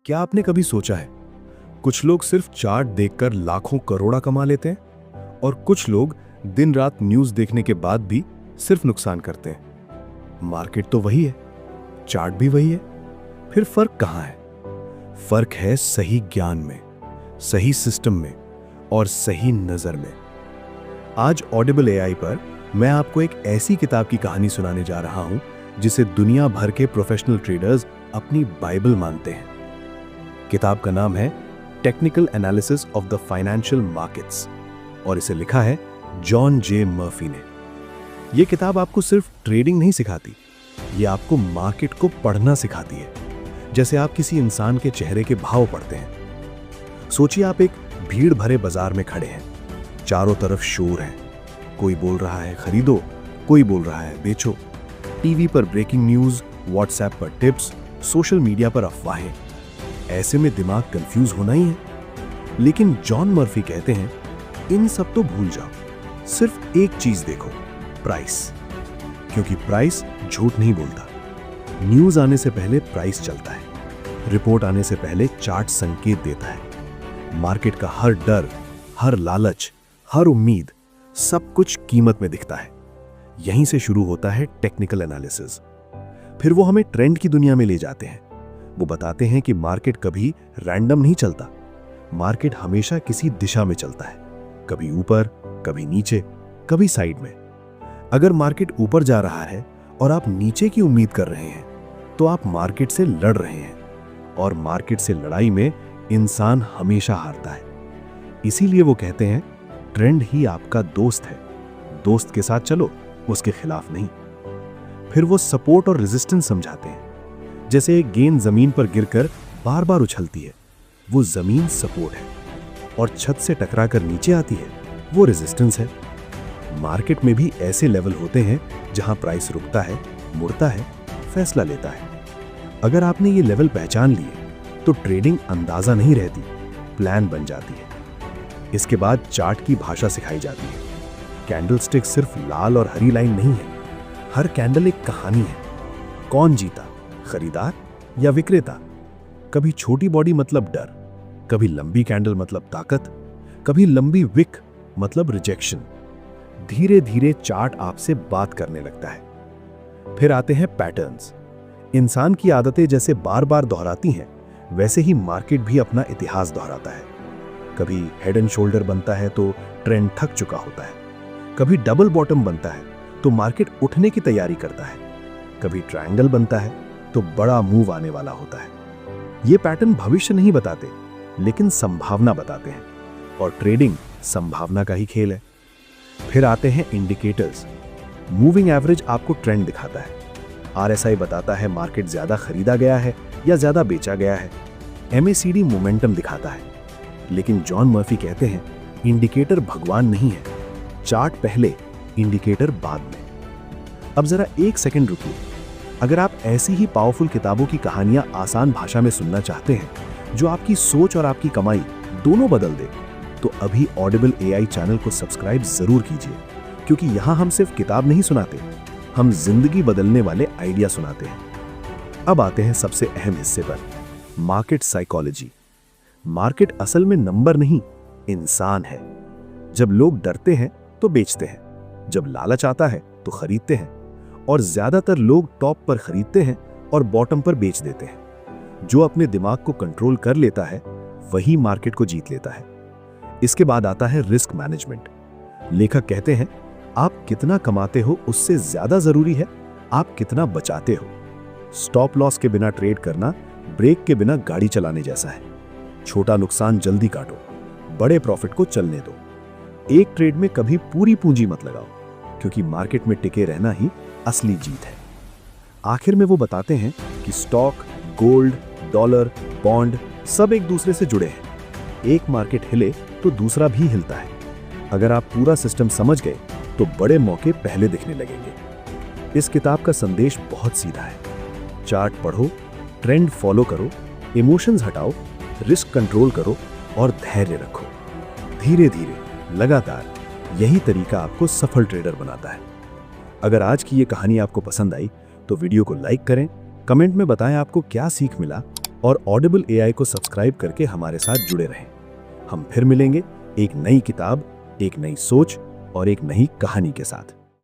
क्या आपने कभी सोचा है, कुछ लोग सिर्फ चार्ट देखकर लाखों करोड़ा कमा लेते हैं और कुछ लोग दिन रात न्यूज़ देखने के बाद भी सिर्फ नुकसान करते हैं। मार्केट तो वही है, चार्ट भी वही है, फिर फर्क कहाँ है? फर्क है सही ज्ञान में, सही सिस्टम में और सही नजर में। आज ऑडिबल एआई पर मैं आपको एक ऐसी किताब की कहानी सुनाने जा रहा हूं जिसे दुनिया भर के प्रोफेशनल ट्रेडर्स अपनी बाइबल मानते हैं। किताब का नाम है technical analysis of the financial markets और इसे लिखा है जॉन जे मर्फी ने। यह किताब आपको सिर्फ ट्रेडिंग नहीं सिखाती, यह आपको मार्केट को पढ़ना सिखाती है, जैसे आप किसी इंसान के चेहरे के भाव पढ़ते हैं। सोचिए आप एक भीड़ भरे बाजार में खड़े हैं, चारों तरफ शोर है, कोई बोल रहा है खरीदो, कोई बोल रहा है बेचो। टीवी पर ब्रेकिंग न्यूज, व्हाट्सएप पर टिप्स, सोशल मीडिया पर अफवाहें। ऐसे में दिमाग कंफ्यूज होना ही है। लेकिन जॉन मर्फी कहते हैं इन सब तो भूल जाओ, सिर्फ एक चीज देखो, प्राइस। क्योंकि प्राइस झूठ नहीं बोलता। न्यूज आने से पहले प्राइस चलता है, रिपोर्ट आने से पहले चार्ट संकेत देता है। मार्केट का हर डर, हर लालच, हर उम्मीद, सब कुछ कीमत में दिखता है। यहीं से शुरू होता है टेक्निकल एनालिसिस। फिर वो हमें ट्रेंड की दुनिया में ले जाते हैं। वो बताते हैं कि मार्केट कभी रैंडम नहीं चलता, मार्केट हमेशा किसी दिशा में चलता है, कभी ऊपर, कभी नीचे, कभी साइड में। अगर मार्केट ऊपर जा रहा है और आप नीचे की उम्मीद कर रहे हैं तो आप मार्केट से लड़ रहे हैं, और मार्केट से लड़ाई में इंसान हमेशा हारता है। इसीलिए वो कहते हैं ट्रेंड ही आपका दोस्त है, दोस्त के साथ चलो, उसके खिलाफ नहीं। फिर वो सपोर्ट और रेजिस्टेंस समझाते हैं। जैसे एक गेंद जमीन पर गिरकर बार बार उछलती है, वो जमीन सपोर्ट है, और छत से टकराकर नीचे आती है, वो रेजिस्टेंस है। मार्केट में भी ऐसे लेवल होते हैं जहां प्राइस रुकता है, मुड़ता है, फैसला लेता है। अगर आपने ये लेवल पहचान लिए तो ट्रेडिंग अंदाजा नहीं रहती, प्लान बन जाती है। इसके बाद चार्ट की भाषा सिखाई जाती है। कैंडलस्टिक सिर्फ लाल और हरी लाइन नहीं है, हर कैंडल एक कहानी है। कौन जीता, खरीदार या विक्रेता? कभी छोटी बॉडी मतलब डर, कभी लंबी कैंडल मतलब ताकत, कभी लंबी विक मतलब रिजेक्शन। धीरे धीरे चार्ट आपसे बात करने लगता है। फिर आते हैं पैटर्न्स। इंसान की आदतें जैसे बार बार दोहराती हैं, वैसे ही मार्केट भी अपना इतिहास दोहराता है। कभी हेड एंड शोल्डर बनता है तो ट्रेंड थक चुका होता है, कभी डबल बॉटम बनता है तो मार्केट उठने की तैयारी करता है, कभी ट्रायंगल बनता है तो बड़ा मूव आने वाला होता है। ये पैटर्न भविष्य नहीं बताते, लेकिन संभावना बताते हैं, और ट्रेडिंग संभावना का ही खेल है। फिर आते हैं इंडिकेटर्स। मूविंग एवरेज आपको ट्रेंड दिखाता है, आरएसआई बताता है मार्केट ज्यादा खरीदा गया है या ज्यादा बेचा गया है, एमएसीडी मोमेंटम दिखाता है। लेकिन जॉन मर्फी कहते हैं इंडिकेटर भगवान नहीं है, चार्ट पहले, इंडिकेटर बाद में। अब जरा एक सेकंड रुकिए। अगर आप ऐसी ही पावरफुल किताबों की कहानियां आसान भाषा में सुनना चाहते हैं जो आपकी सोच और आपकी कमाई दोनों बदल दे, तो अभी ऑडिबल एआई चैनल को सब्सक्राइब जरूर कीजिए, क्योंकि यहां हम सिर्फ किताब नहीं सुनाते, हम जिंदगी बदलने वाले आइडिया सुनाते हैं। अब आते हैं सबसे अहम हिस्से पर, मार्केट साइकोलॉजी। मार्केट असल में नंबर नहीं, इंसान है। जब लोग डरते हैं तो बेचते हैं, जब लालच आता है तो खरीदते हैं, और ज्यादातर लोग टॉप पर खरीदते हैं और बॉटम पर बेच देते हैं। जो अपने दिमाग को कंट्रोल कर लेता है वही मार्केट को जीत लेता है। इसके बाद आता है रिस्क मैनेजमेंट। लेखक कहते हैं आप कितना कमाते हो उससे ज्यादा जरूरी है आप कितना बचाते हो। स्टॉप लॉस के बिना ट्रेड करना ब्रेक के बिना गाड़ी चलाने जैसा है। छोटा नुकसान जल्दी काटो, बड़े प्रॉफिट को चलने दो। एक ट्रेड में कभी पूरी पूंजी मत लगाओ, क्योंकि मार्केट में टिके रहना ही असली जीत है। आखिर में वो बताते हैं कि स्टॉक, गोल्ड, डॉलर, बॉन्ड सब एक दूसरे से जुड़े हैं। एक मार्केट हिले तो दूसरा भी हिलता है। अगर आप पूरा सिस्टम समझ गए तो बड़े मौके पहले दिखने लगेंगे। इस किताब का संदेश बहुत सीधा है, चार्ट पढ़ो, ट्रेंड फॉलो करो, इमोशंस हटाओ, रिस्क कंट्रोल करो और धैर्य रखो। धीरे धीरे, लगातार, यही तरीका आपको सफल ट्रेडर बनाता है। अगर आज की ये कहानी आपको पसंद आई तो वीडियो को लाइक करें, कमेंट में बताएं आपको क्या सीख मिला और ऑडिबल एआई को सब्सक्राइब करके हमारे साथ जुड़े रहें। हम फिर मिलेंगे एक नई किताब, एक नई सोच और एक नई कहानी के साथ।